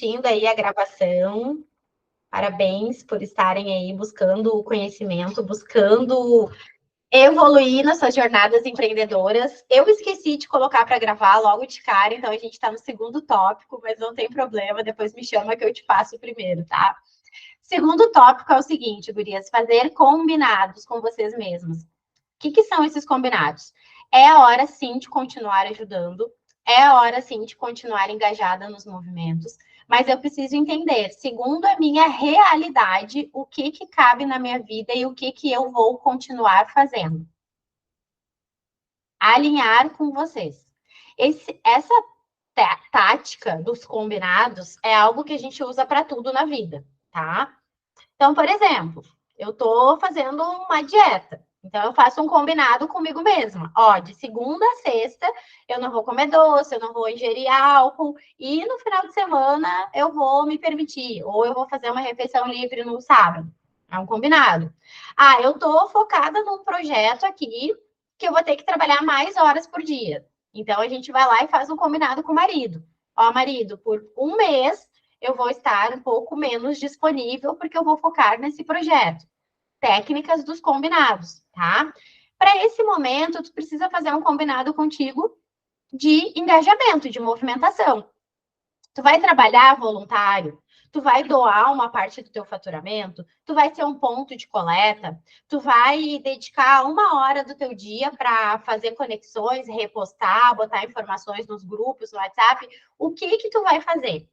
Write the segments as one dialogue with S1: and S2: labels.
S1: assistindo aí a gravação. Parabéns por estarem aí buscando o conhecimento, buscando evoluir nas suas jornadas empreendedoras. Eu esqueci de colocar para gravar logo de cara, então a gente está no segundo tópico, mas não tem problema, depois me chama que eu te passo o primeiro, tá? Segundo tópico é o seguinte, gurias, fazer combinados com vocês mesmas. O que são esses combinados? É a hora, sim, de continuar ajudando, é a hora, sim, de continuar engajada nos movimentos, mas eu preciso entender, segundo a minha realidade, o que cabe na minha vida e o que eu vou continuar fazendo. Alinhar com vocês. Essa tática dos combinados é algo que a gente usa para tudo na vida, tá? Então, por exemplo, eu estou fazendo uma dieta. Então, eu faço um combinado comigo mesma. Ó, de segunda a sexta, eu não vou comer doce, eu não vou ingerir álcool. E no final de semana, eu vou me permitir. Ou eu vou fazer uma refeição livre no sábado. É um combinado. Ah, eu estou focada num projeto aqui que eu vou ter que trabalhar mais horas por dia. Então, a gente vai lá e faz um combinado com o marido. Ó, marido, por um mês, eu vou estar um pouco menos disponível porque eu vou focar nesse projeto. Técnicas dos combinados, tá? Para esse momento, tu precisa fazer um combinado contigo de engajamento, de movimentação. Tu vai trabalhar voluntário, tu vai doar uma parte do teu faturamento, tu vai ser um ponto de coleta, tu vai dedicar uma hora do teu dia para fazer conexões, repostar, botar informações nos grupos, no WhatsApp. O que tu vai fazer?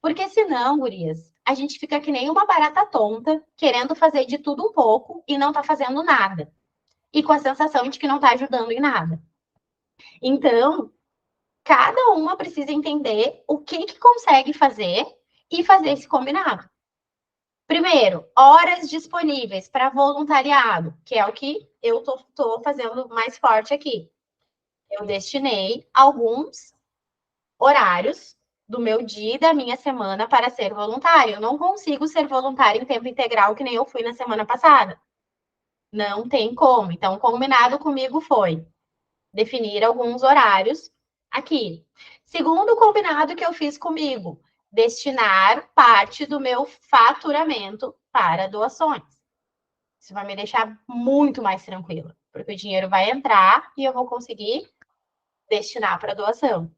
S1: Porque senão, gurias, a gente fica que nem uma barata tonta, querendo fazer de tudo um pouco e não tá fazendo nada. E com a sensação de que não tá ajudando em nada. Então, cada uma precisa entender o que consegue fazer e fazer esse combinado. Primeiro, horas disponíveis para voluntariado, que é o que eu tô fazendo mais forte aqui. Eu destinei alguns horários do meu dia e da minha semana para ser voluntária. Eu não consigo ser voluntária em tempo integral que nem eu fui na semana passada. Não tem como. Então, combinado comigo foi definir alguns horários aqui. Segundo combinado que eu fiz comigo, destinar parte do meu faturamento para doações. Isso vai me deixar muito mais tranquila, porque o dinheiro vai entrar e eu vou conseguir destinar para doação.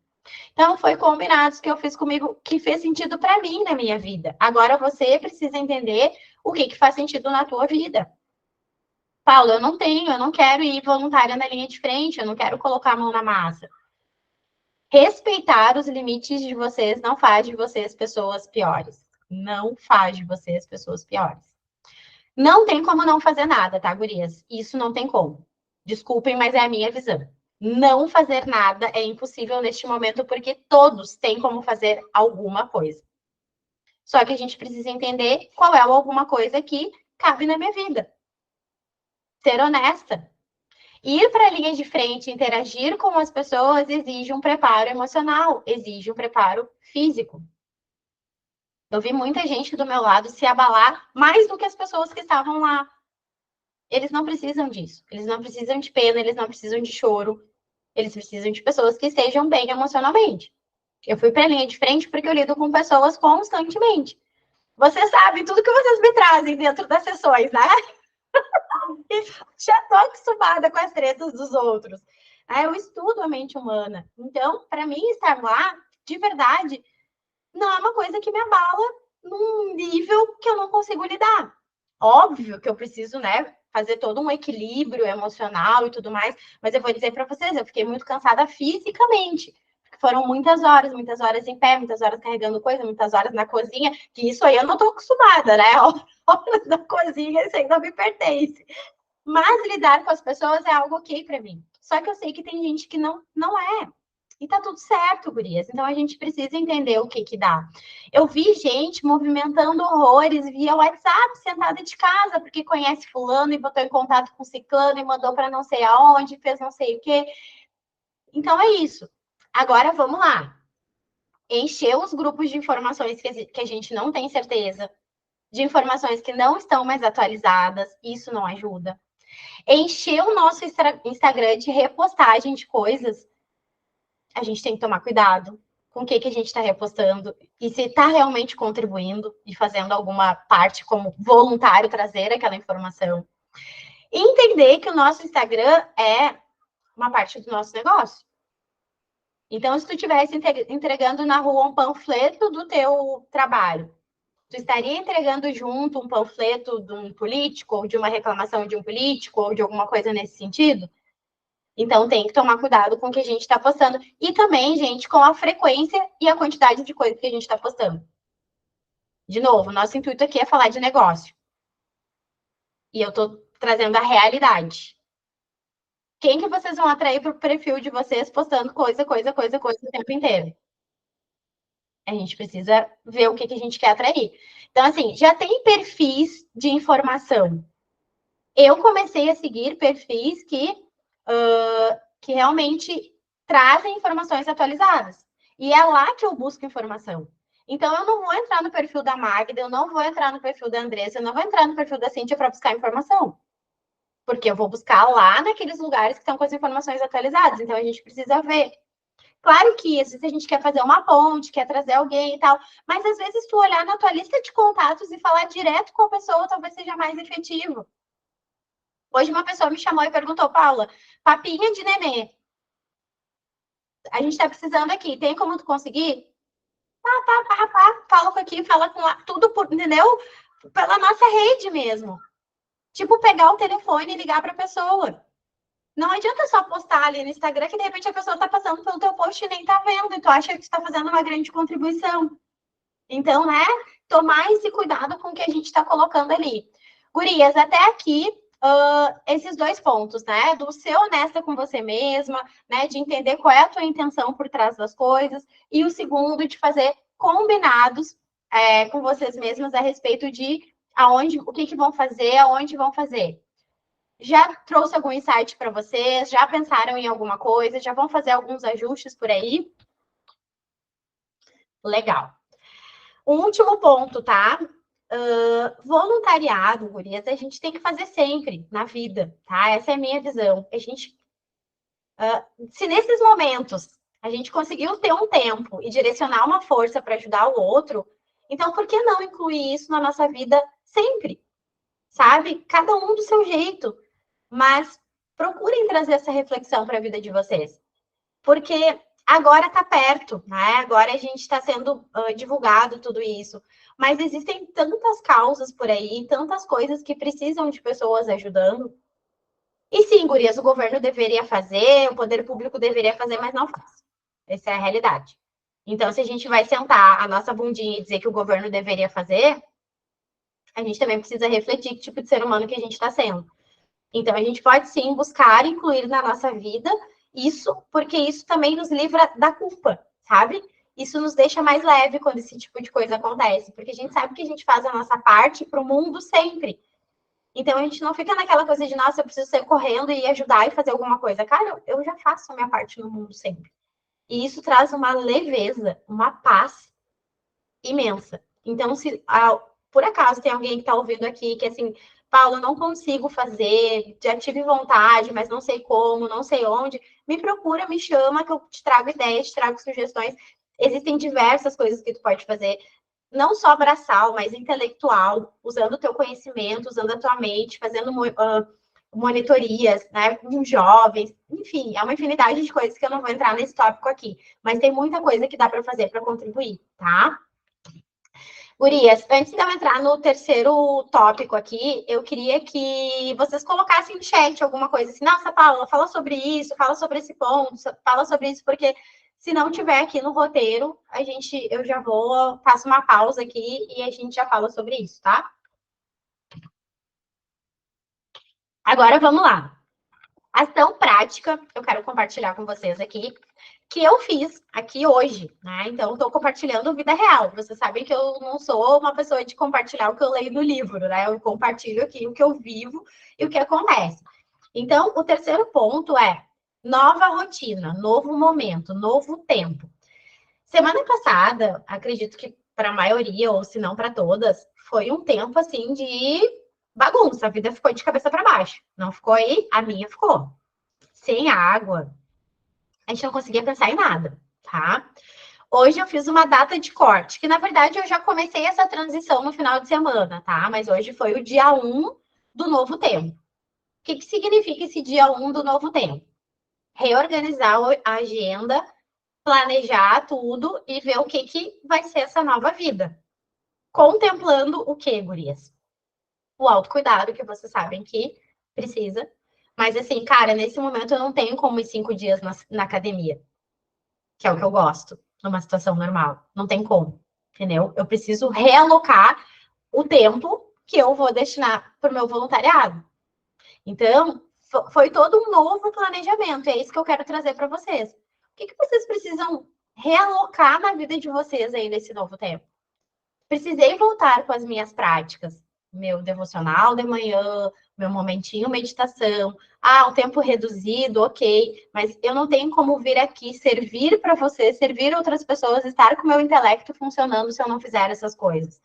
S1: Então, foi combinados que eu fiz comigo, que fez sentido para mim na minha vida. Agora você precisa entender o que faz sentido na tua vida. Paulo, eu não quero ir voluntária na linha de frente, eu não quero colocar a mão na massa. Respeitar os limites de vocês não faz de vocês pessoas piores. Não faz de vocês pessoas piores. Não tem como não fazer nada, tá, gurias? Isso não tem como. Desculpem, mas é a minha visão. Não fazer nada é impossível neste momento, porque todos têm como fazer alguma coisa. Só que a gente precisa entender qual é o alguma coisa que cabe na minha vida. Ser honesta. Ir para a linha de frente, interagir com as pessoas, exige um preparo emocional, exige um preparo físico. Eu vi muita gente do meu lado se abalar mais do que as pessoas que estavam lá. Eles não precisam disso. Eles não precisam de pena, eles não precisam de choro. Eles precisam de pessoas que estejam bem emocionalmente. Eu fui para a linha de frente porque eu lido com pessoas constantemente. Vocês sabem tudo que vocês me trazem dentro das sessões, né? Já estou acostumada com as tretas dos outros. Eu estudo a mente humana. Então, para mim, estar lá, de verdade, não é uma coisa que me abala num nível que eu não consigo lidar. Óbvio que eu preciso, né, fazer todo um equilíbrio emocional e tudo mais, mas eu vou dizer para vocês, eu fiquei muito cansada fisicamente. Foram muitas horas em pé, muitas horas carregando coisa, muitas horas na cozinha, que isso aí eu não estou acostumada, né? Horas na cozinha, isso aí não me pertence. Mas lidar com as pessoas é algo ok para mim. Só que eu sei que tem gente que não é. E tá tudo certo, gurias. Então a gente precisa entender o que dá. Eu vi gente movimentando horrores via WhatsApp, sentada de casa, porque conhece fulano e botou em contato com ciclano e mandou para não sei aonde, fez não sei o quê. Então é isso. Agora vamos lá. Encher os grupos de informações que a gente não tem certeza, de informações que não estão mais atualizadas, isso não ajuda. Encher o nosso Instagram de repostagem de coisas, a gente tem que tomar cuidado. com o que a gente está repostando e se está realmente contribuindo e fazendo alguma parte como voluntário trazer aquela informação. E entender que o nosso Instagram é uma parte do nosso negócio. Então, se tu estivesse entregando na rua um panfleto do teu trabalho, tu estaria entregando junto um panfleto de um político, ou de uma reclamação de um político, ou de alguma coisa nesse sentido? Então, tem que tomar cuidado com o que a gente está postando. E também, gente, com a frequência e a quantidade de coisa que a gente está postando. De novo, nosso intuito aqui é falar de negócio. E eu estou trazendo a realidade. Quem que vocês vão atrair para o perfil de vocês postando coisa o tempo inteiro? A gente precisa ver o que a gente quer atrair. Então, assim, já tem perfis de informação. Eu comecei a seguir perfis que realmente trazem informações atualizadas. E é lá que eu busco informação. Então, eu não vou entrar no perfil da Magda, eu não vou entrar no perfil da Andressa, eu não vou entrar no perfil da Cíntia para buscar informação. Porque eu vou buscar lá naqueles lugares que estão com as informações atualizadas. Então, a gente precisa ver. Claro que às vezes a gente quer fazer uma ponte, quer trazer alguém e tal, mas às vezes tu olhar na tua lista de contatos e falar direto com a pessoa talvez seja mais efetivo. Hoje uma pessoa me chamou e perguntou, Paula, papinha de nenê. A gente tá precisando aqui, tem como tu conseguir? Fala com aqui, fala com lá, tudo por, entendeu? Pela nossa rede mesmo. Tipo, pegar o telefone e ligar pra pessoa. Não adianta só postar ali no Instagram que de repente a pessoa tá passando pelo teu post e nem tá vendo, e tu acha que tu tá fazendo uma grande contribuição. Então, né, tomar esse cuidado com o que a gente está colocando ali. Gurias, até aqui, esses dois pontos, né, do ser honesta com você mesma, né, de entender qual é a tua intenção por trás das coisas, e o segundo, de fazer combinados com vocês mesmas a respeito de aonde, o que vão fazer, aonde vão fazer. Já trouxe algum insight para vocês? Já pensaram em alguma coisa? Já vão fazer alguns ajustes por aí? Legal. Um último ponto, tá? Voluntariado, gurias, a gente tem que fazer sempre na vida, tá? Essa é a minha visão. Se nesses momentos a gente conseguiu ter um tempo e direcionar uma força para ajudar o outro, então por que não incluir isso na nossa vida sempre? Sabe? Cada um do seu jeito. Mas procurem trazer essa reflexão para a vida de vocês. Porque agora está perto, né? Agora a gente está sendo divulgado tudo isso. Mas existem tantas causas por aí, tantas coisas que precisam de pessoas ajudando. E sim, gurias, o governo deveria fazer, o poder público deveria fazer, mas não faz. Essa é a realidade. Então, se a gente vai sentar a nossa bundinha e dizer que o governo deveria fazer, a gente também precisa refletir que tipo de ser humano que a gente está sendo. Então, a gente pode sim buscar incluir na nossa vida isso, porque isso também nos livra da culpa, sabe? Isso nos deixa mais leve quando esse tipo de coisa acontece, porque a gente sabe que a gente faz a nossa parte para o mundo sempre. Então, a gente não fica naquela coisa de, nossa, eu preciso sair correndo e ajudar e fazer alguma coisa. Cara, eu já faço a minha parte no mundo sempre. E isso traz uma leveza, uma paz imensa. Então, se por acaso tem alguém que está ouvindo aqui que assim, Paulo, não consigo fazer, já tive vontade, mas não sei como, não sei onde, me procura, me chama, que eu te trago ideias, te trago sugestões. Existem diversas coisas que tu pode fazer, não só braçal, mas intelectual, usando o teu conhecimento, usando a tua mente, fazendo monitorias, né, com jovens, enfim, é uma infinidade de coisas que eu não vou entrar nesse tópico aqui, mas tem muita coisa que dá para fazer para contribuir, tá? Gurias, antes de eu entrar no terceiro tópico aqui, eu queria que vocês colocassem no chat alguma coisa assim, nossa, Paula, fala sobre isso, fala sobre esse ponto, fala sobre isso, porque se não tiver aqui no roteiro, eu já vou, faço uma pausa aqui e a gente já fala sobre isso, tá? Agora vamos lá. Ação prática, eu quero compartilhar com vocês aqui, que eu fiz aqui hoje, né? Então, estou compartilhando vida real. Vocês sabem que eu não sou uma pessoa de compartilhar o que eu leio no livro, né? Eu compartilho aqui o que eu vivo e o que acontece. Então, o terceiro ponto é nova rotina, novo momento, novo tempo. Semana passada, acredito que para a maioria, ou se não para todas, foi um tempo assim de bagunça. A vida ficou de cabeça para baixo. Não ficou aí? A minha ficou. Sem água, a gente não conseguia pensar em nada, tá? Hoje eu fiz uma data de corte, que na verdade eu já comecei essa transição no final de semana, tá? Mas hoje foi o dia 1 do novo tempo. O que significa esse dia 1 do novo tempo? Reorganizar a agenda, planejar tudo e ver o que vai ser essa nova vida. Contemplando o que, gurias? O autocuidado, que vocês sabem que precisa. Mas assim, cara, nesse momento eu não tenho como ir 5 dias na academia, que é o que eu gosto, numa situação normal. Não tem como, entendeu? Eu preciso realocar o tempo que eu vou destinar para o meu voluntariado. Então, foi todo um novo planejamento. É isso que eu quero trazer para vocês. O que vocês precisam realocar na vida de vocês aí nesse novo tempo? Precisei voltar com as minhas práticas. Meu devocional de manhã, meu momentinho meditação. Ah, um tempo reduzido, ok. Mas eu não tenho como vir aqui servir para você, servir outras pessoas, estar com o meu intelecto funcionando se eu não fizer essas coisas.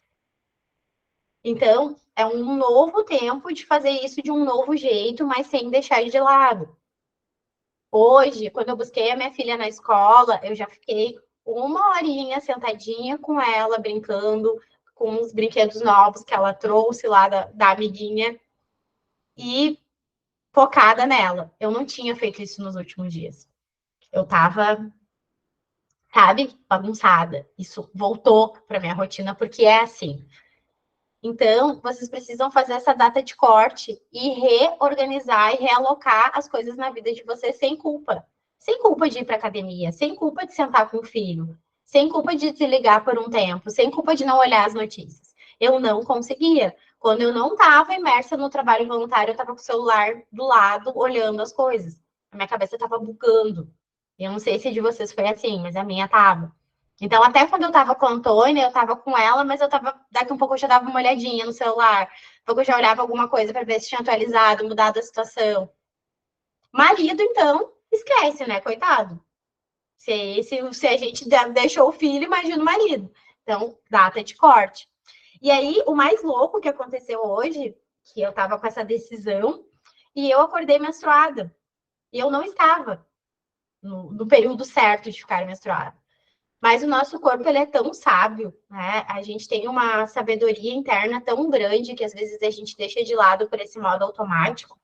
S1: Então, é um novo tempo de fazer isso de um novo jeito, mas sem deixar de lado. Hoje, quando eu busquei a minha filha na escola, eu já fiquei uma horinha sentadinha com ela, brincando com os brinquedos novos que ela trouxe lá da amiguinha e focada nela. Eu não tinha feito isso nos últimos dias. Eu tava, sabe, bagunçada. Isso voltou para minha rotina, porque é assim. Então, vocês precisam fazer essa data de corte e reorganizar e realocar as coisas na vida de vocês sem culpa. Sem culpa de ir para academia, sem culpa de sentar com o filho, sem culpa de desligar por um tempo, sem culpa de não olhar as notícias. Eu não conseguia. Quando eu não estava imersa no trabalho voluntário, eu estava com o celular do lado, olhando as coisas. A minha cabeça estava bugando. Eu não sei se de vocês foi assim, mas a minha estava. Então, até quando eu tava com a Antônia, eu tava com ela, mas eu tava. Daqui um pouco eu já dava uma olhadinha no celular. Daqui a pouco eu já olhava alguma coisa para ver se tinha atualizado, mudado a situação. Marido, então, esquece, né? Coitado. Se a gente deixou o filho, imagina o marido. Então, data de corte. E aí, o mais louco que aconteceu hoje, que eu tava com essa decisão, e eu acordei menstruada. E eu não estava no período certo de ficar menstruada. Mas o nosso corpo ele é tão sábio, né? A gente tem uma sabedoria interna tão grande que às vezes a gente deixa de lado por esse modo automático,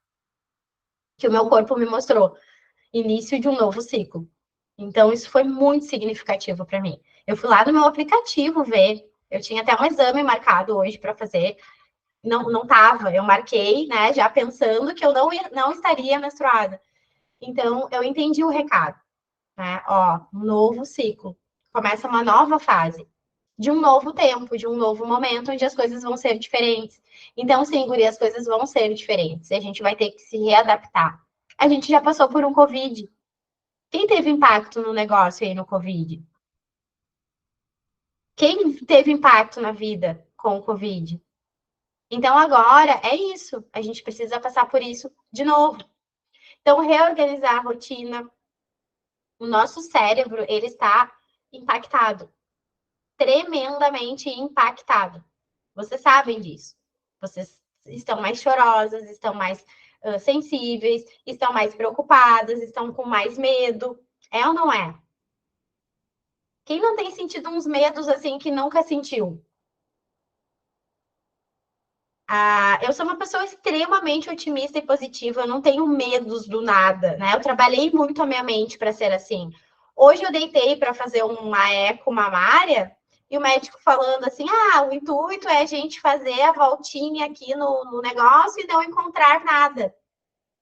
S1: que o meu corpo me mostrou início de um novo ciclo. Então isso foi muito significativo para mim. Eu fui lá no meu aplicativo ver, eu tinha até um exame marcado hoje para fazer, não tava, eu marquei, né, já pensando que eu não estaria menstruada. Então eu entendi o recado, né? Ó, um novo ciclo. Começa uma nova fase de um novo tempo, de um novo momento, onde as coisas vão ser diferentes. Então, sim, Guri, as coisas vão ser diferentes. A gente vai ter que se readaptar. A gente já passou por um Covid. Quem teve impacto no negócio aí no Covid? Quem teve impacto na vida com o Covid? Então, agora é isso. A gente precisa passar por isso de novo. Então, reorganizar a rotina. O nosso cérebro, ele está impactado. Tremendamente impactado. Vocês sabem disso. Vocês estão mais chorosas, estão mais sensíveis, estão mais preocupadas, estão com mais medo. É ou não é? Quem não tem sentido uns medos assim que nunca sentiu? Ah, eu sou uma pessoa extremamente otimista e positiva, eu não tenho medos do nada, né? Eu trabalhei muito a minha mente para ser assim. Hoje eu deitei para fazer uma eco mamária e o médico falando assim: ah, o intuito é a gente fazer a voltinha aqui no negócio e não encontrar nada.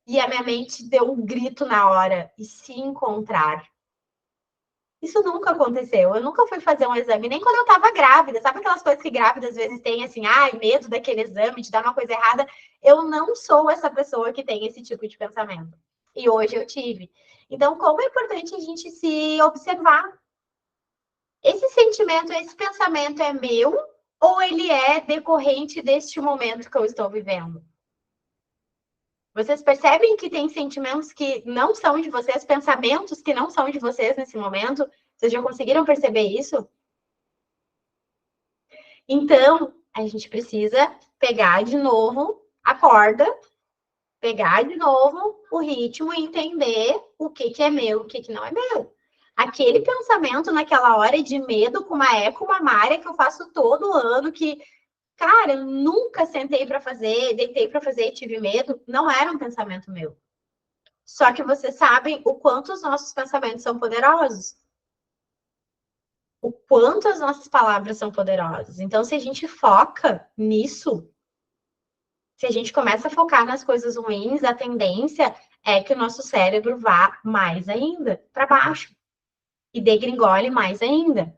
S1: E a minha mente deu um grito na hora: e se encontrar? Isso nunca aconteceu. Eu nunca fui fazer um exame, nem quando eu estava grávida. Sabe aquelas coisas que grávida às vezes tem assim, ai, medo daquele exame, de dar uma coisa errada? Eu não sou essa pessoa que tem esse tipo de pensamento. E hoje eu tive. Então, como é importante a gente se observar? Esse sentimento, esse pensamento é meu ou ele é decorrente deste momento que eu estou vivendo? Vocês percebem que tem sentimentos que não são de vocês, pensamentos que não são de vocês nesse momento? Vocês já conseguiram perceber isso? Então, a gente precisa pegar de novo a corda, pegar de novo o ritmo e entender o que é meu, o que não é meu. aquele pensamento naquela hora de medo com uma ecomamária que eu faço todo ano, que, cara, eu nunca sentei para fazer, deitei para fazer e tive medo, não era um pensamento meu. Só que vocês sabem o quanto os nossos pensamentos são poderosos. O quanto as nossas palavras são poderosas. Então, se a gente foca nisso, se a gente começa a focar nas coisas ruins, a tendência é que o nosso cérebro vá mais ainda para baixo e degringole mais ainda.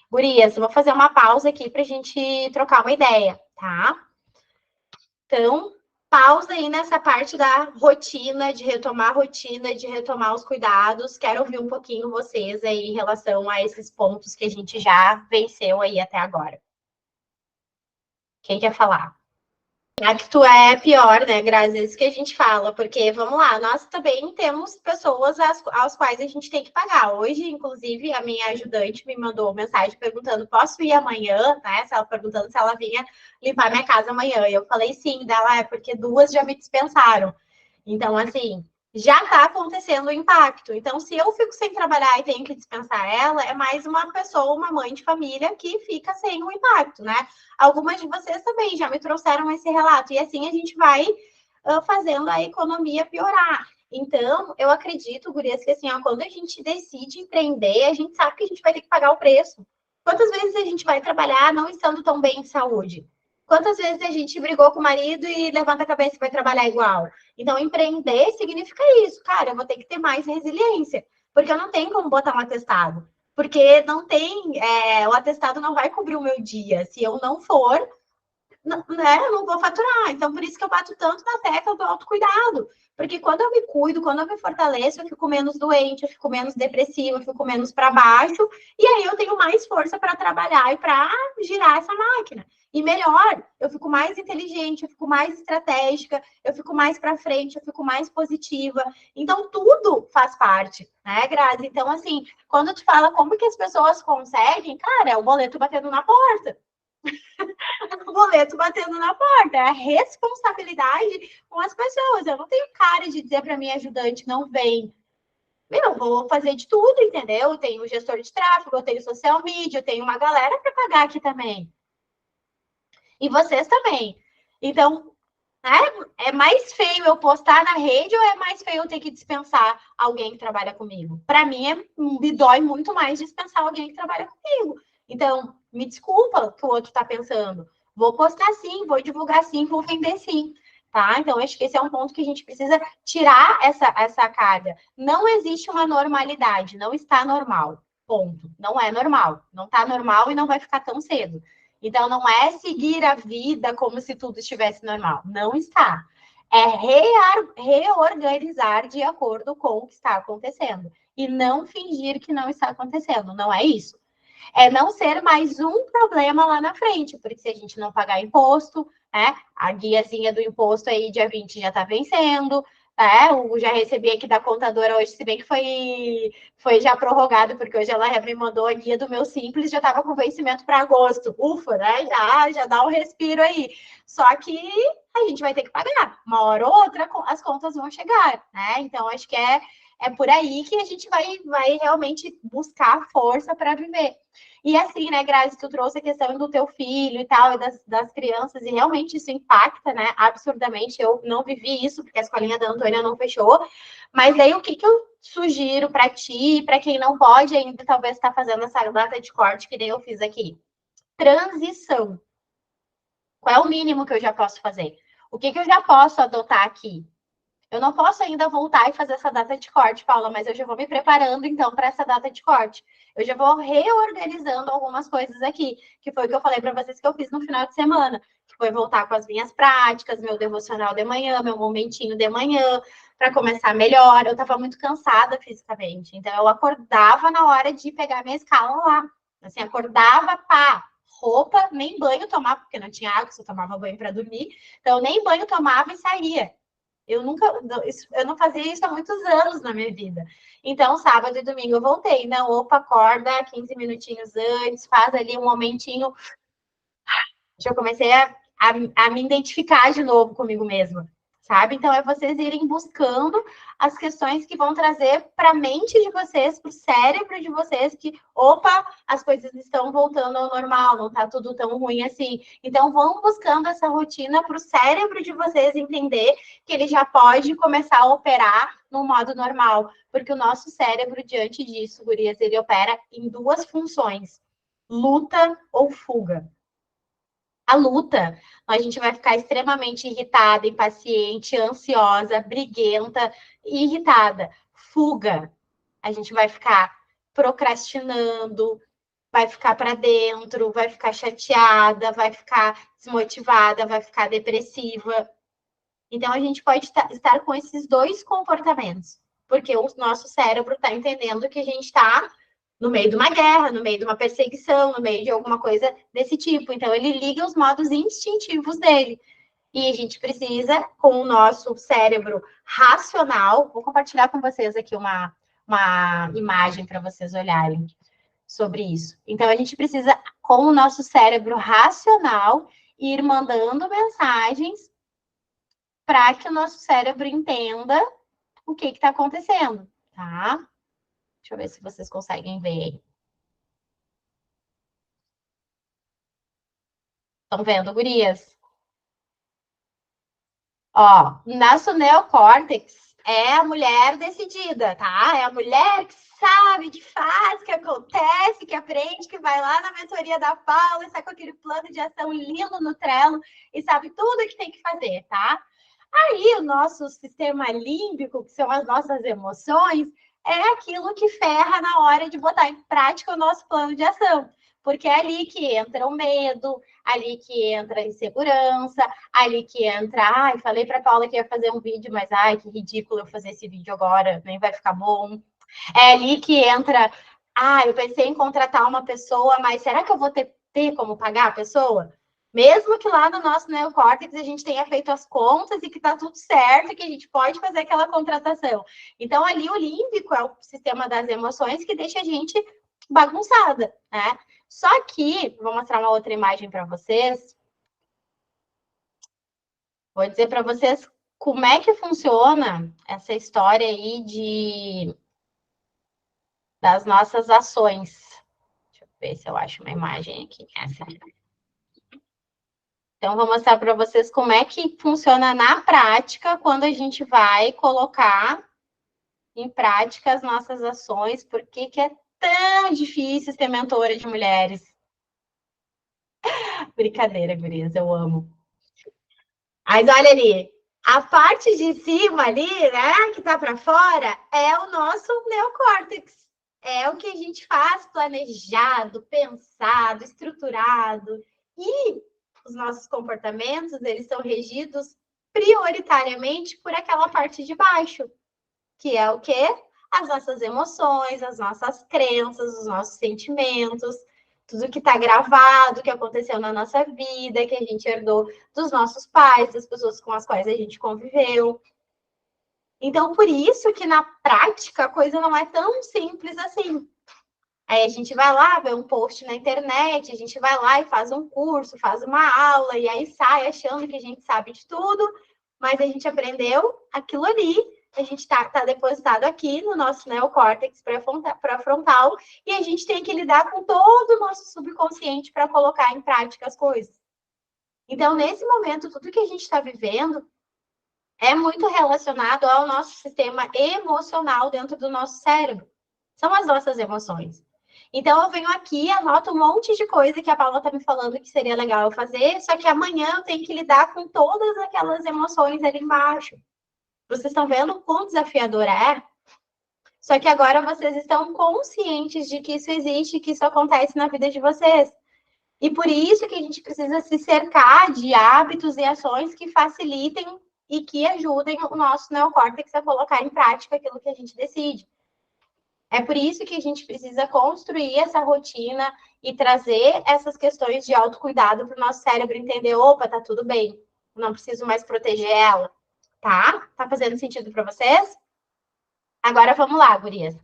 S1: Gurias, vou fazer uma pausa aqui para a gente trocar uma ideia, tá? Então, pausa aí nessa parte da rotina, de retomar a rotina, de retomar os cuidados. Quero ouvir um pouquinho vocês aí em relação a esses pontos que a gente já venceu aí até agora. Quem quer falar? A que tu é pior, né, Grazi? É isso que a gente fala, porque, vamos lá, nós também temos pessoas às quais a gente tem que pagar. Hoje, inclusive, a minha ajudante me mandou mensagem perguntando, posso ir amanhã, né? Ela perguntando se ela vinha limpar minha casa amanhã. E eu falei sim, dela é porque duas já me dispensaram. Então, assim, já está acontecendo o impacto. Então, se eu fico sem trabalhar e tenho que dispensar ela, é mais uma pessoa, uma mãe de família que fica sem o impacto, né? Algumas de vocês também já me trouxeram esse relato. E assim a gente vai fazendo a economia piorar. Então, eu acredito, Gurias, que assim, ó, quando a gente decide empreender, a gente sabe que a gente vai ter que pagar o preço. Quantas vezes a gente vai trabalhar não estando tão bem em saúde? Quantas vezes a gente brigou com o marido e levanta a cabeça e vai trabalhar igual? Então, empreender significa isso. Cara, eu vou ter que ter mais resiliência, porque eu não tenho como botar um atestado. Porque não tem, o atestado não vai cobrir o meu dia. Se eu não for, né, eu não vou faturar. Então, por isso que eu bato tanto na tecla do autocuidado. Porque quando eu me cuido, quando eu me fortaleço, eu fico menos doente, eu fico menos depressiva, eu fico menos para baixo. E aí eu tenho mais força para trabalhar e para girar essa máquina. E melhor, eu fico mais inteligente, eu fico mais estratégica, eu fico mais para frente, eu fico mais positiva. Então, tudo faz parte, né, Grazi? Então, assim, quando tu fala como que as pessoas conseguem, cara, é o boleto batendo na porta. O boleto batendo na porta, é a responsabilidade com as pessoas. Eu não tenho cara de dizer para minha ajudante não vem. Eu vou fazer de tudo, entendeu? Eu tenho gestor de tráfego, eu tenho social media, eu tenho uma galera para pagar aqui também. E vocês também. Então, né, é mais feio eu postar na rede ou é mais feio eu ter que dispensar alguém que trabalha comigo? Para mim, me dói muito mais dispensar alguém que trabalha comigo. Então, me desculpa o que o outro está pensando. Vou postar sim, vou divulgar sim, vou vender sim. Tá? Então, acho que esse é um ponto que a gente precisa tirar essa carga. Não existe uma normalidade, não está normal. Ponto. Não é normal. Não está normal e não vai ficar tão cedo. Então, não é seguir a vida como se tudo estivesse normal. Não está. É reorganizar de acordo com o que está acontecendo. E não fingir que não está acontecendo. Não é isso. É não ser mais um problema lá na frente, porque se a gente não pagar imposto, né? A guiazinha do imposto aí, dia 20, já está vencendo. Eu já recebi aqui da contadora hoje, se bem que foi já prorrogado, porque hoje ela me mandou a guia do meu Simples, já estava com vencimento para agosto. Ufa, né? Já dá um respiro aí. Só que a gente vai ter que pagar. Uma hora ou outra as contas vão chegar, né? Então, acho que é por aí que a gente vai realmente buscar força para viver. E assim, né, Grazi, tu trouxe a questão do teu filho e tal, e das crianças, e realmente isso impacta, né, absurdamente. Eu não vivi isso, porque a escolinha da Antônia não fechou. Mas aí, o que eu sugiro para ti, para quem não pode ainda, talvez estar fazendo essa data de corte que nem eu fiz aqui? Transição. Qual é o mínimo que eu já posso fazer? O que eu já posso adotar aqui? Eu não posso ainda voltar e fazer essa data de corte, Paula, mas eu já vou me preparando então para essa data de corte. Eu já vou reorganizando algumas coisas aqui, que foi o que eu falei para vocês que eu fiz no final de semana, que foi voltar com as minhas práticas, meu devocional de manhã, meu momentinho de manhã, para começar melhor. Eu estava muito cansada fisicamente, então eu acordava na hora de pegar minha escala lá. Assim, acordava, pá, roupa, nem banho tomava, porque não tinha água, só tomava banho para dormir. Então, nem banho tomava e saía. Eu não fazia isso há muitos anos na minha vida. Então, sábado e domingo eu voltei. Não, opa, acorda 15 minutinhos antes, faz ali um momentinho. Eu comecei a me identificar de novo comigo mesma, sabe? Então, é vocês irem buscando as questões que vão trazer para a mente de vocês, para o cérebro de vocês, que, opa, as coisas estão voltando ao normal, não está tudo tão ruim assim. Então, vão buscando essa rotina para o cérebro de vocês entender que ele já pode começar a operar no modo normal, porque o nosso cérebro, diante disso, gurias, ele opera em duas funções, luta ou fuga. A luta, a gente vai ficar extremamente irritada, impaciente, ansiosa, briguenta e irritada. Fuga, a gente vai ficar procrastinando, vai ficar para dentro, vai ficar chateada, vai ficar desmotivada, vai ficar depressiva. Então, a gente pode estar com esses dois comportamentos, porque o nosso cérebro está entendendo que a gente está no meio de uma guerra, no meio de uma perseguição, no meio de alguma coisa desse tipo. Então, ele liga os modos instintivos dele. E a gente precisa, com o nosso cérebro racional, vou compartilhar com vocês aqui uma imagem para vocês olharem sobre isso. Então, a gente precisa, com o nosso cérebro racional, ir mandando mensagens para que o nosso cérebro entenda o que está acontecendo, tá? Deixa eu ver se vocês conseguem ver. Estão vendo, gurias? Ó, nosso neocórtex é a mulher decidida, tá? É a mulher que sabe, que faz, que acontece, que aprende, que vai lá na mentoria da Paula e sai com aquele plano de ação lindo no Trello e sabe tudo o que tem que fazer, tá? Aí o nosso sistema límbico, que são as nossas emoções, é aquilo que ferra na hora de botar em prática o nosso plano de ação. Porque é ali que entra o medo, ali que entra a insegurança, ali que entra, ai, falei para Paula que ia fazer um vídeo, mas ai, que ridículo eu fazer esse vídeo agora, nem vai ficar bom. É ali que entra, ah, eu pensei em contratar uma pessoa, mas será que eu vou ter como pagar a pessoa? Mesmo que lá no nosso neocórtex a gente tenha feito as contas e que está tudo certo, que a gente pode fazer aquela contratação. Então, ali o límbico é o sistema das emoções que deixa a gente bagunçada, né? Só que, vou mostrar uma outra imagem para vocês. Vou dizer para vocês como é que funciona essa história aí das nossas ações. Deixa eu ver se eu acho uma imagem aqui. Essa. Então, vou mostrar para vocês como é que funciona na prática quando a gente vai colocar em prática as nossas ações, por que é tão difícil ser mentora de mulheres. Brincadeira, gurias, eu amo. Mas olha ali, a parte de cima ali, né, que tá para fora, é o nosso neocórtex. É o que a gente faz planejado, pensado, estruturado. E os nossos comportamentos, eles são regidos prioritariamente por aquela parte de baixo, que é o quê? As nossas emoções, as nossas crenças, os nossos sentimentos, tudo que está gravado, que aconteceu na nossa vida, que a gente herdou dos nossos pais, das pessoas com as quais a gente conviveu. Então, por isso que na prática a coisa não é tão simples assim. Aí a gente vai lá, vê um post na internet, a gente vai lá e faz um curso, faz uma aula, e aí sai achando que a gente sabe de tudo, mas a gente aprendeu aquilo ali, a gente tá depositado aqui no nosso neocórtex pré-frontal, e a gente tem que lidar com todo o nosso subconsciente para colocar em prática as coisas. Então, nesse momento, tudo que a gente está vivendo é muito relacionado ao nosso sistema emocional dentro do nosso cérebro. São as nossas emoções. Então, eu venho aqui, anoto um monte de coisa que a Paula está me falando que seria legal eu fazer, só que amanhã eu tenho que lidar com todas aquelas emoções ali embaixo. Vocês estão vendo o quão desafiador é? Só que agora vocês estão conscientes de que isso existe, que isso acontece na vida de vocês. E por isso que a gente precisa se cercar de hábitos e ações que facilitem e que ajudem o nosso neocórtex a colocar em prática aquilo que a gente decide. É por isso que a gente precisa construir essa rotina e trazer essas questões de autocuidado para o nosso cérebro entender, opa, tá tudo bem, não preciso mais proteger ela, tá? Tá fazendo sentido para vocês? Agora vamos lá, gurias.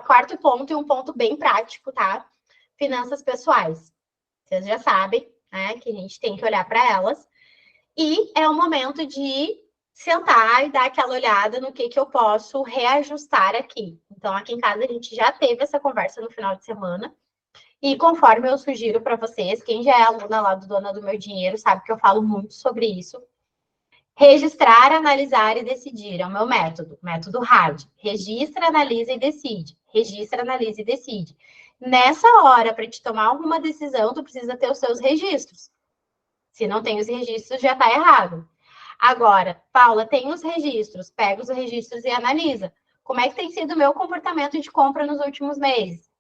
S1: Quarto ponto e um ponto bem prático, tá? Finanças pessoais. Vocês já sabem, né, que a gente tem que olhar para elas. E é o momento de sentar e dar aquela olhada no que eu posso reajustar aqui. Então, aqui em casa a gente já teve essa conversa no final de semana. E conforme eu sugiro para vocês, quem já é aluna lá do Dona do Meu Dinheiro sabe que eu falo muito sobre isso. Registrar, analisar e decidir é o meu método, método RAD. Registra, analisa e decide. Registra, analisa e decide. Nessa hora, para te tomar alguma decisão, tu precisa ter os seus registros. Se não tem os registros, já está errado. Agora, Paula, tem os registros, pega os registros e analisa. Como é que tem sido o meu comportamento de compra nos últimos meses?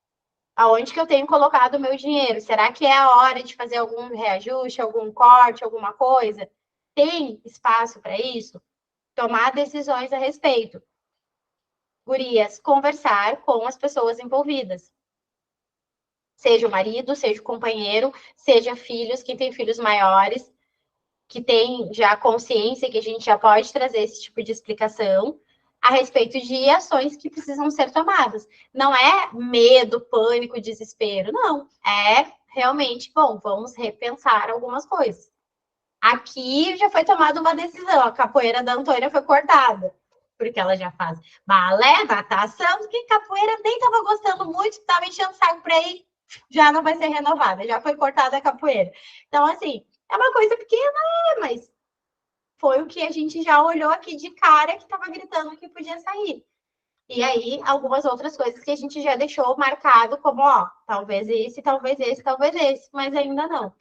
S1: Aonde que eu tenho colocado o meu dinheiro? Será que é a hora de fazer algum reajuste, algum corte, alguma coisa? Tem espaço para isso? Tomar decisões a respeito. Gurias, conversar com as pessoas envolvidas. Seja o marido, seja o companheiro, seja filhos, quem tem filhos maiores, que tem já consciência que a gente já pode trazer esse tipo de explicação a respeito de ações que precisam ser tomadas. Não é medo, pânico, desespero, não. É realmente, bom, vamos repensar algumas coisas. Aqui já foi tomada uma decisão, a capoeira da Antônia foi cortada, porque ela já faz balé, natação, que capoeira nem estava gostando muito, estava enchendo o saco para ir, já não vai ser renovada, já foi cortada a capoeira. Então, assim, é uma coisa pequena, mas foi o que a gente já olhou aqui de cara que estava gritando que podia sair. E aí, algumas outras coisas que a gente já deixou marcado como, ó, talvez esse, talvez esse, talvez esse, mas ainda não.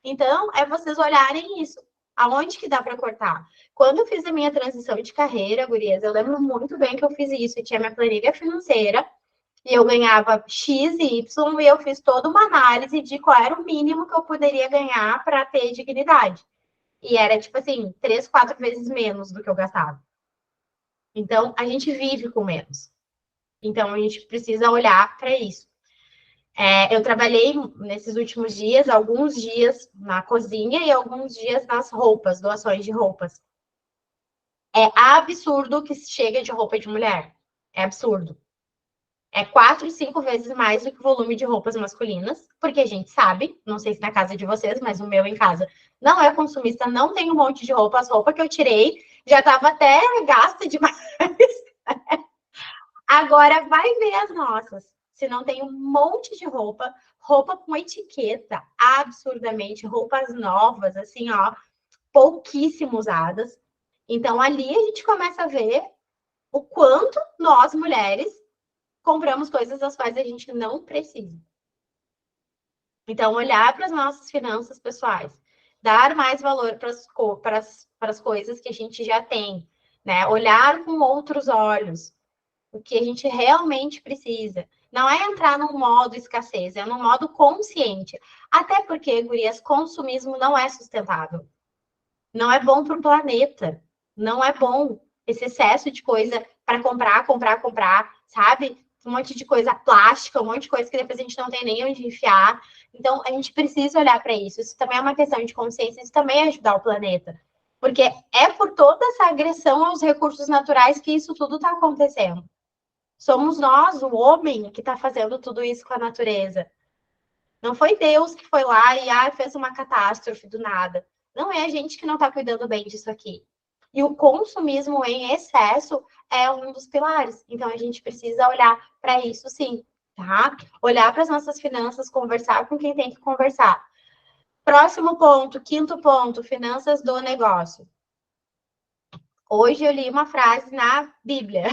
S1: Então, é vocês olharem isso. Aonde que dá para cortar? Quando eu fiz a minha transição de carreira, gurias, eu lembro muito bem que eu fiz isso. Eu tinha minha planilha financeira e eu ganhava X e Y e eu fiz toda uma análise de qual era o mínimo que eu poderia ganhar para ter dignidade. E era, tipo assim, 3, 4 vezes menos do que eu gastava. Então, a gente vive com menos. Então, a gente precisa olhar para isso. Eu trabalhei nesses últimos dias, alguns dias na cozinha e alguns dias nas roupas, doações de roupas. É absurdo o que chega de roupa de mulher. É absurdo. É 4, 5 vezes mais do que o volume de roupas masculinas, porque a gente sabe, não sei se na casa de vocês, mas o meu em casa não é consumista, não tem um monte de roupa. As roupas que eu tirei já estava até gasta demais. Agora vai ver as nossas. Se não tem um monte de roupa, roupa com etiqueta, absurdamente, roupas novas, assim, ó, pouquíssimo usadas. Então ali a gente começa a ver o quanto nós, mulheres, compramos coisas das quais a gente não precisa. Então, olhar para as nossas finanças pessoais, dar mais valor para as coisas que a gente já tem, né? Olhar com outros olhos o que a gente realmente precisa. Não é entrar num modo escassez, é num modo consciente. Até porque, gurias, consumismo não é sustentável. Não é bom para o planeta. Não é bom esse excesso de coisa para comprar, comprar, comprar, sabe? Um monte de coisa plástica, um monte de coisa que depois a gente não tem nem onde enfiar. Então, a gente precisa olhar para isso. Isso também é uma questão de consciência, isso também é ajudar o planeta. Porque é por toda essa agressão aos recursos naturais que isso tudo está acontecendo. Somos nós, o homem, que está fazendo tudo isso com a natureza. Não foi Deus que foi lá e fez uma catástrofe do nada. Não é a gente que não está cuidando bem disso aqui. E o consumismo em excesso é um dos pilares. Então a gente precisa olhar para isso sim, tá? Olhar para as nossas finanças, conversar com quem tem que conversar. Próximo ponto, quinto ponto, finanças do negócio. Hoje eu li uma frase na Bíblia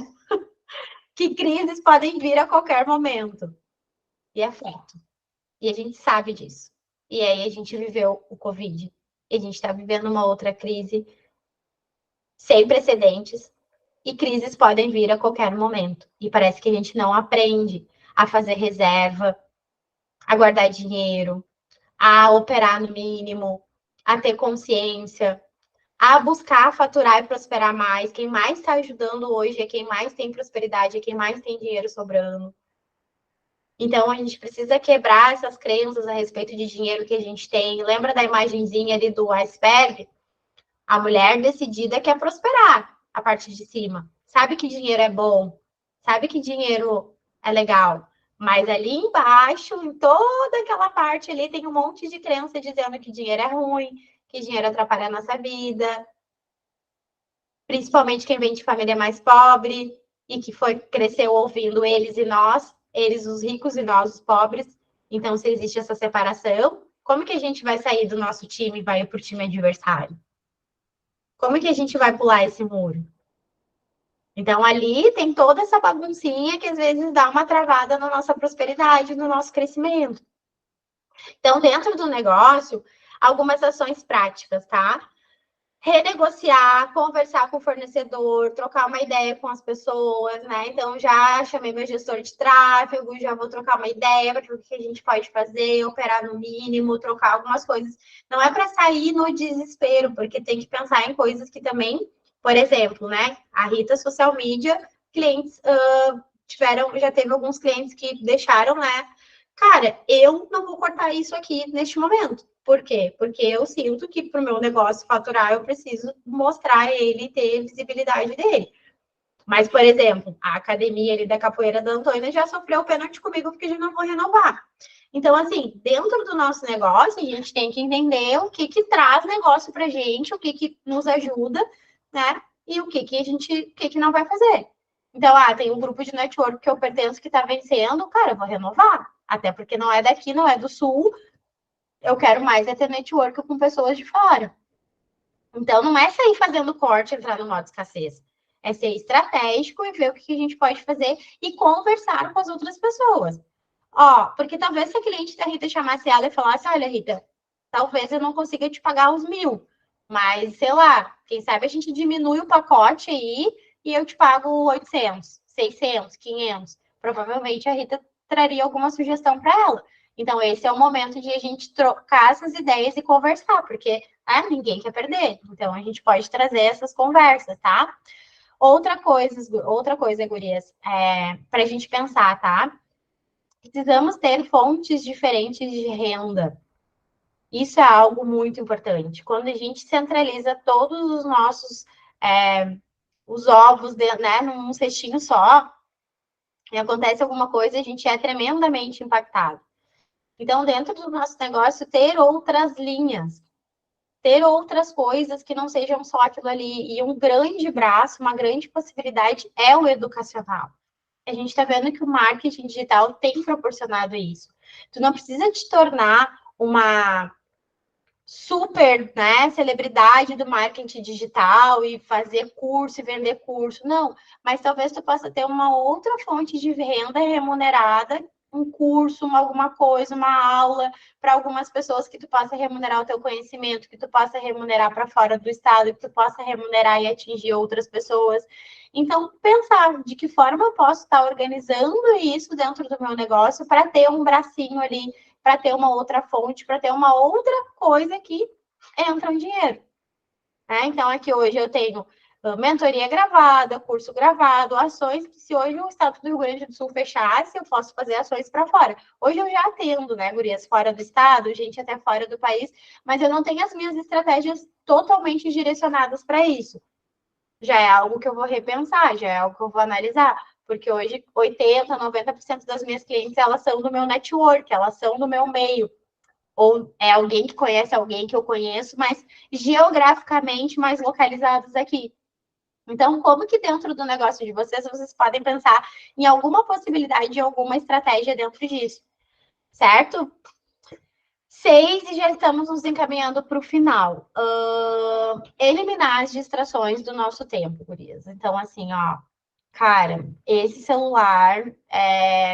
S1: que crises podem vir a qualquer momento. E é fato. E a gente sabe disso. E aí a gente viveu o Covid. E a gente está vivendo uma outra crise sem precedentes. E crises podem vir a qualquer momento. E parece que a gente não aprende a fazer reserva, a guardar dinheiro, a operar no mínimo, a ter consciência, a buscar faturar e prosperar mais. Quem mais está ajudando hoje é quem mais tem prosperidade, é quem mais tem dinheiro sobrando. Então, a gente precisa quebrar essas crenças a respeito de dinheiro que a gente tem. Lembra da imagenzinha ali do iceberg? A mulher decidida quer prosperar a parte de cima. Sabe que dinheiro é bom, sabe que dinheiro é legal. Mas ali embaixo, em toda aquela parte ali, tem um monte de crença dizendo que dinheiro é ruim, que dinheiro atrapalha a nossa vida. principalmente quem vem de família mais pobre e que cresceu ouvindo eles e nós, eles os ricos e nós os pobres. Então, se existe essa separação, como que a gente vai sair do nosso time e vai para o time adversário? Como que a gente vai pular esse muro? Então, ali tem toda essa baguncinha que às vezes dá uma travada na nossa prosperidade, no nosso crescimento. Então, dentro do negócio, algumas ações práticas, tá? Renegociar, conversar com o fornecedor, trocar uma ideia com as pessoas, né? Então, já chamei meu gestor de tráfego, já vou trocar uma ideia para o que a gente pode fazer, operar no mínimo, trocar algumas coisas. Não é para sair no desespero, porque tem que pensar em coisas que também, por exemplo, né? A Rita Social Media, clientes já teve alguns clientes que deixaram, né? Cara, eu não vou cortar isso aqui neste momento. Por quê? Porque eu sinto que para o meu negócio faturar, eu preciso mostrar ele e ter visibilidade dele. Mas, por exemplo, a academia ali da capoeira da Antônia já sofreu pênalti comigo porque já não vou renovar. Então, assim, dentro do nosso negócio, a gente tem que entender o que traz negócio para a gente, o que nos ajuda, né? E o que a gente, o que não vai fazer. Então, tem um grupo de network que eu pertenço que está vencendo, cara, eu vou renovar. Até porque não é daqui, não é do sul, eu quero mais ter network com pessoas de fora. Então, não é sair fazendo corte e entrar no modo escassez. É ser estratégico e ver o que a gente pode fazer e conversar com as outras pessoas. Porque talvez se a cliente da Rita chamasse ela e falasse, olha, Rita, talvez eu não consiga te pagar os 1.000, mas, sei lá, quem sabe a gente diminui o pacote aí e eu te pago 800, 600, 500. Provavelmente a Rita traria alguma sugestão para ela. Então, esse é o momento de a gente trocar essas ideias e conversar, porque ninguém quer perder. Então, a gente pode trazer essas conversas, tá? Outra coisa, gurias, para a gente pensar, tá? Precisamos ter fontes diferentes de renda. Isso é algo muito importante. Quando a gente centraliza todos os nossos os ovos, né, num cestinho só, e acontece alguma coisa, a gente é tremendamente impactado. Então, dentro do nosso negócio, ter outras linhas, ter outras coisas que não sejam só aquilo ali. E um grande braço, uma grande possibilidade é o educacional. A gente está vendo que o marketing digital tem proporcionado isso. Tu não precisa te tornar uma super, né, celebridade do marketing digital e fazer curso e vender curso. Não, mas talvez tu possa ter uma outra fonte de renda remunerada, um curso, alguma coisa, uma aula para algumas pessoas que tu possa remunerar o teu conhecimento, que tu possa remunerar para fora do estado, que tu possa remunerar e atingir outras pessoas. Então, pensar de que forma eu posso estar organizando isso dentro do meu negócio para ter um bracinho ali, para ter uma outra fonte, para ter uma outra coisa que entra um dinheiro. Então, aqui hoje eu tenho mentoria gravada, curso gravado, ações que se hoje o estado do Rio Grande do Sul fechasse, eu posso fazer ações para fora. Hoje eu já atendo, né, gurias, fora do estado, gente até fora do país, mas eu não tenho as minhas estratégias totalmente direcionadas para isso. Já é algo que eu vou repensar, já é algo que eu vou analisar, porque hoje 80, 90% das minhas clientes, elas são do meu network, elas são do meu meio, ou é alguém que conhece alguém que eu conheço, mas geograficamente mais localizados aqui. Então, como que dentro do negócio de vocês podem pensar em alguma possibilidade de alguma estratégia dentro disso, certo? 6 e já estamos nos encaminhando para o final. Eliminar as distrações do nosso tempo, gurias. Então, assim, cara, esse celular,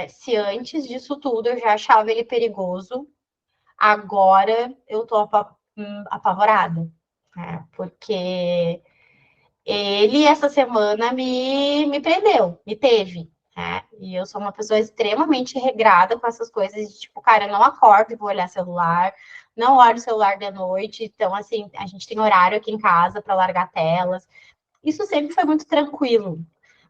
S1: se antes disso tudo eu já achava ele perigoso, agora eu tô apavorada, né? Porque ele, essa semana, me prendeu, me teve, né? E eu sou uma pessoa extremamente regrada com essas coisas de tipo, cara, eu não acordo e vou olhar celular, não olho o celular de noite. Então, assim, a gente tem horário aqui em casa para largar telas. Isso sempre foi muito tranquilo.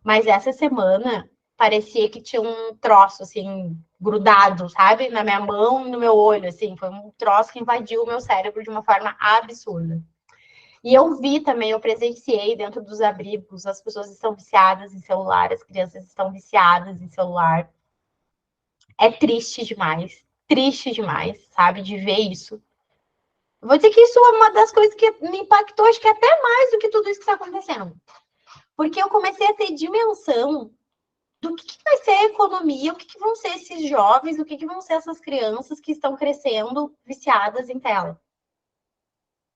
S1: Mas essa semana parecia que tinha um troço, assim, grudado, sabe? Na minha mão e no meu olho, assim. Foi um troço que invadiu o meu cérebro de uma forma absurda. E eu vi também, eu presenciei dentro dos abrigos, as pessoas estão viciadas em celular, as crianças estão viciadas em celular. É triste demais, sabe, de ver isso. Eu vou dizer que isso é uma das coisas que me impactou, acho que até mais do que tudo isso que está acontecendo. Porque eu comecei a ter dimensão do que vai ser a economia, o que vão ser esses jovens, o que vão ser essas crianças que estão crescendo viciadas em tela.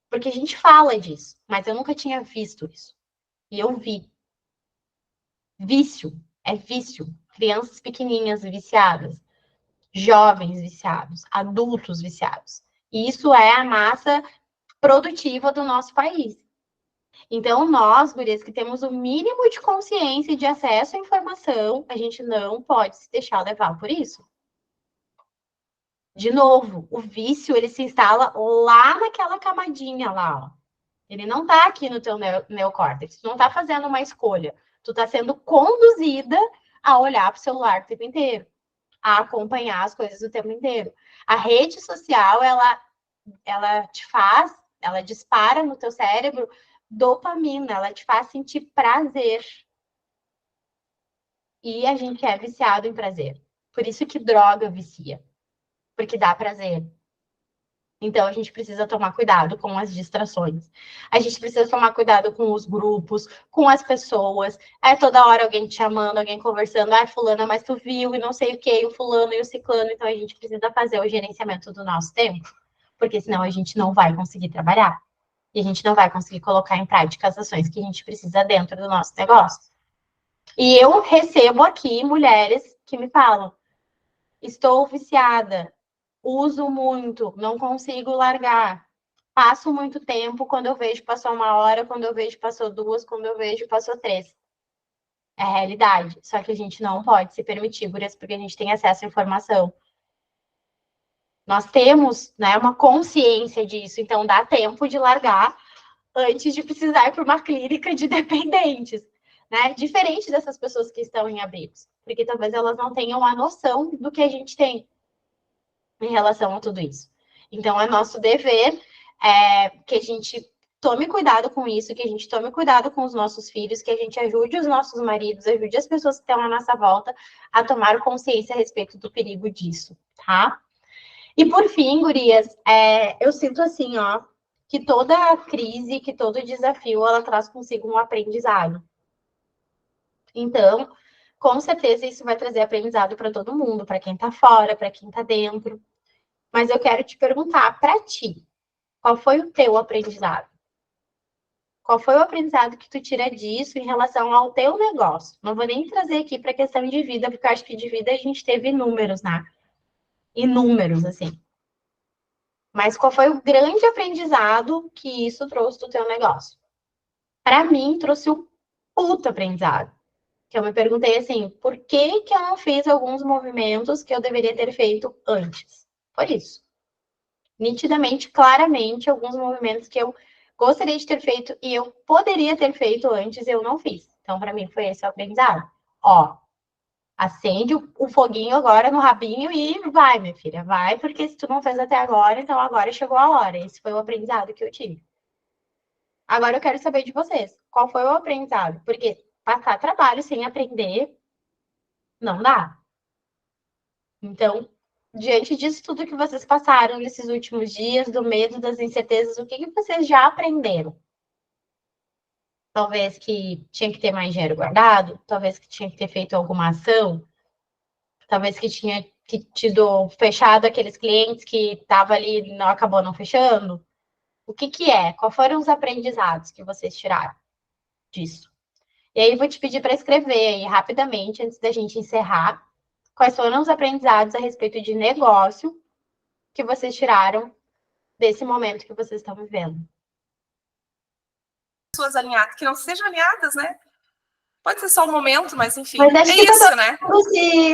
S1: Porque a gente fala disso, mas eu nunca tinha visto isso. E eu vi. Vício, é vício. Crianças pequenininhas viciadas, jovens viciados, adultos viciados. E isso é a massa produtiva do nosso país. Então, nós, gurias, que temos o mínimo de consciência e de acesso à informação, a gente não pode se deixar levar por isso. De novo, o vício, ele se instala lá naquela camadinha lá, ó. Ele não tá aqui no teu neocórtex, tu não tá fazendo uma escolha. Tu tá sendo conduzida a olhar pro celular o tempo inteiro, a acompanhar as coisas o tempo inteiro. A rede social, ela te faz, ela dispara no teu cérebro dopamina, ela te faz sentir prazer. E a gente é viciado em prazer. Por isso que droga vicia, porque dá prazer. Então, a gente precisa tomar cuidado com as distrações. A gente precisa tomar cuidado com os grupos, com as pessoas. É toda hora alguém te chamando, alguém conversando. Ah, fulana, mas tu viu e não sei o quê, o fulano e o ciclano. Então, a gente precisa fazer o gerenciamento do nosso tempo, porque senão a gente não vai conseguir trabalhar. E a gente não vai conseguir colocar em prática as ações que a gente precisa dentro do nosso negócio. E eu recebo aqui mulheres que me falam: estou viciada, uso muito, não consigo largar. Passo muito tempo, quando eu vejo passou 1 hora, quando eu vejo passou 2, quando eu vejo passou 3. É a realidade. Só que a gente não pode se permitir, gurias, porque a gente tem acesso à informação. Nós temos, né, uma consciência disso, então dá tempo de largar antes de precisar ir para uma clínica de dependentes, né? Diferente dessas pessoas que estão em abrigos, porque talvez elas não tenham a noção do que a gente tem em relação a tudo isso. Então, é nosso dever que a gente tome cuidado com isso, que a gente tome cuidado com os nossos filhos, que a gente ajude os nossos maridos, ajude as pessoas que estão à nossa volta a tomar consciência a respeito do perigo disso, tá? E por fim, gurias, eu sinto assim, ó, que toda crise, que todo desafio, ela traz consigo um aprendizado. Então, com certeza isso vai trazer aprendizado para todo mundo, para quem está fora, para quem está dentro. Mas eu quero te perguntar, para ti, qual foi o teu aprendizado? Qual foi o aprendizado que tu tira disso em relação ao teu negócio? Não vou nem trazer aqui para questão de vida, porque eu acho que de vida a gente teve inúmeros, né? Inúmeros, assim. Mas qual foi o grande aprendizado que isso trouxe do teu negócio? Para mim, trouxe um puta aprendizado. Que eu me perguntei assim, por que que eu não fiz alguns movimentos que eu deveria ter feito antes? Por isso. Nitidamente, claramente, alguns movimentos que eu gostaria de ter feito e eu poderia ter feito antes, eu não fiz. Então, para mim, foi esse o aprendizado. Ó, acende o foguinho agora no rabinho e vai, minha filha, vai, porque se tu não fez até agora, então agora chegou a hora. Esse foi o aprendizado que eu tive. Agora eu quero saber de vocês. Qual foi o aprendizado? Porque passar trabalho sem aprender não dá. Então, diante disso tudo que vocês passaram nesses últimos dias, do medo, das incertezas, o que que vocês já aprenderam? Talvez que tinha que ter mais dinheiro guardado, talvez que tinha que ter feito alguma ação, talvez que tinha que tido fechado aqueles clientes que estavam ali e não acabou não fechando. O que que é? Quais foram os aprendizados que vocês tiraram disso? E aí, eu vou te pedir para escrever aí rapidamente, antes da gente encerrar, quais foram os aprendizados a respeito de negócio que vocês tiraram desse momento que vocês estão vivendo.
S2: Pessoas alinhadas, que não sejam alinhadas, né? Pode ser só um momento, mas enfim.
S1: Mas acho que
S2: isso, né?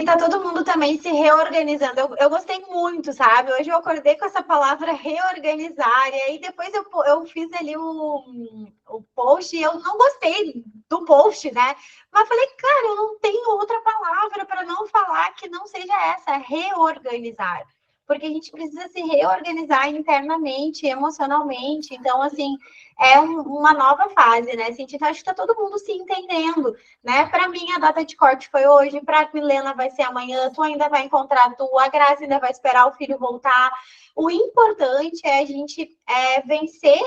S1: Tá todo mundo também se reorganizando. Eu gostei muito, sabe? Hoje eu acordei com essa palavra reorganizar, e aí depois eu fiz ali o post e eu não gostei do post, né? Mas falei, cara, eu não tenho outra palavra para não falar que não seja essa, reorganizar. porque a gente precisa se reorganizar internamente, emocionalmente. Então, assim, é uma nova fase, né? Assim, então, acho que tá todo mundo se entendendo, né? Para mim, a data de corte foi hoje, para Milena vai ser amanhã, tu ainda vai encontrar a Grazi ainda vai esperar o filho voltar. O importante é a gente vencer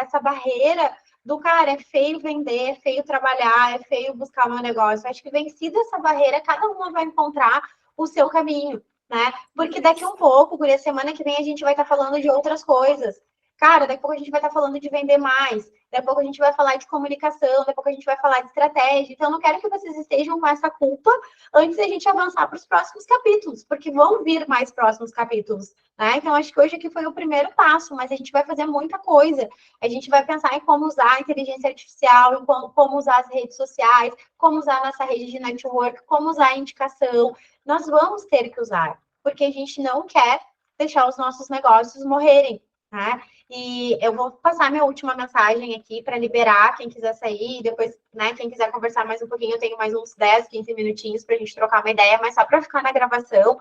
S1: essa barreira do cara, é feio vender, é feio trabalhar, é feio buscar o meu negócio. Acho que vencida essa barreira, cada uma vai encontrar o seu caminho, né? Porque daqui um pouco, por essa semana que vem, a gente vai estar falando de outras coisas. Cara, daqui a pouco a gente vai estar falando de vender mais, daqui a pouco a gente vai falar de comunicação, daqui a pouco a gente vai falar de estratégia. Então, eu não quero que vocês estejam com essa culpa antes da gente avançar para os próximos capítulos, porque vão vir mais próximos capítulos, né? Então, acho que hoje aqui foi o primeiro passo, mas a gente vai fazer muita coisa. A gente vai pensar em como usar a inteligência artificial, em como usar as redes sociais, como usar a nossa rede de network, como usar a indicação. Nós vamos ter que usar, porque a gente não quer deixar os nossos negócios morrerem, né? E eu vou passar minha última mensagem aqui para liberar quem quiser sair, depois, né, quem quiser conversar mais um pouquinho, eu tenho mais uns 10, 15 minutinhos para a gente trocar uma ideia, mas só para ficar na gravação.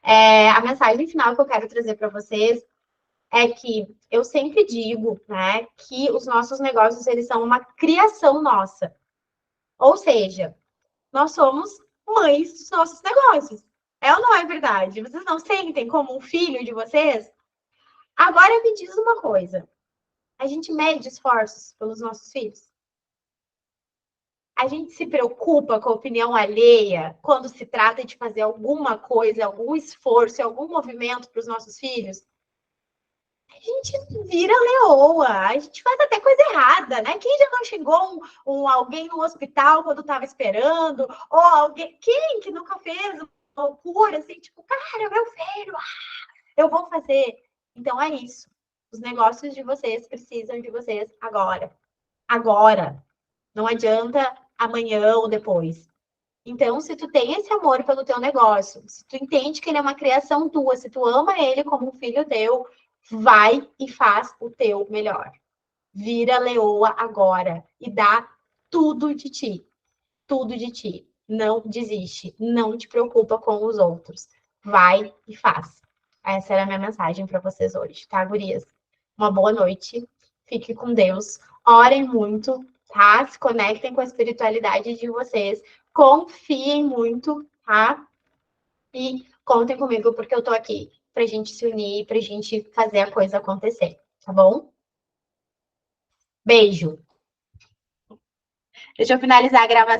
S1: A mensagem final que eu quero trazer para vocês é que eu sempre digo, né, que os nossos negócios, eles são uma criação nossa. Ou seja, nós somos mães dos nossos negócios. É ou não é verdade? Vocês não sentem como um filho de vocês? Agora me diz uma coisa. A gente mede esforços pelos nossos filhos? A gente se preocupa com a opinião alheia quando se trata de fazer alguma coisa, algum esforço, algum movimento para os nossos filhos? A gente vira leoa, a gente faz até coisa errada, né? Quem já não xingou alguém no hospital quando estava esperando? Ou alguém, quem que nunca fez uma loucura assim, tipo, cara, meu filho, eu vou fazer. Então é isso. Os negócios de vocês precisam de vocês agora. Agora. Não adianta amanhã ou depois. Então, se tu tem esse amor pelo teu negócio, se tu entende que ele é uma criação tua, se tu ama ele como um filho teu, vai e faz o teu melhor. Vira leoa agora e dá tudo de ti. Tudo de ti. Não desiste. Não te preocupa com os outros. Vai e faz. Essa era a minha mensagem para vocês hoje, tá, gurias? Uma boa noite. Fique com Deus. Orem muito, tá? Se conectem com a espiritualidade de vocês. Confiem muito, tá? E contem comigo, porque eu tô aqui pra gente se unir, pra gente fazer a coisa acontecer, tá bom? Beijo. Deixa eu finalizar a gravação.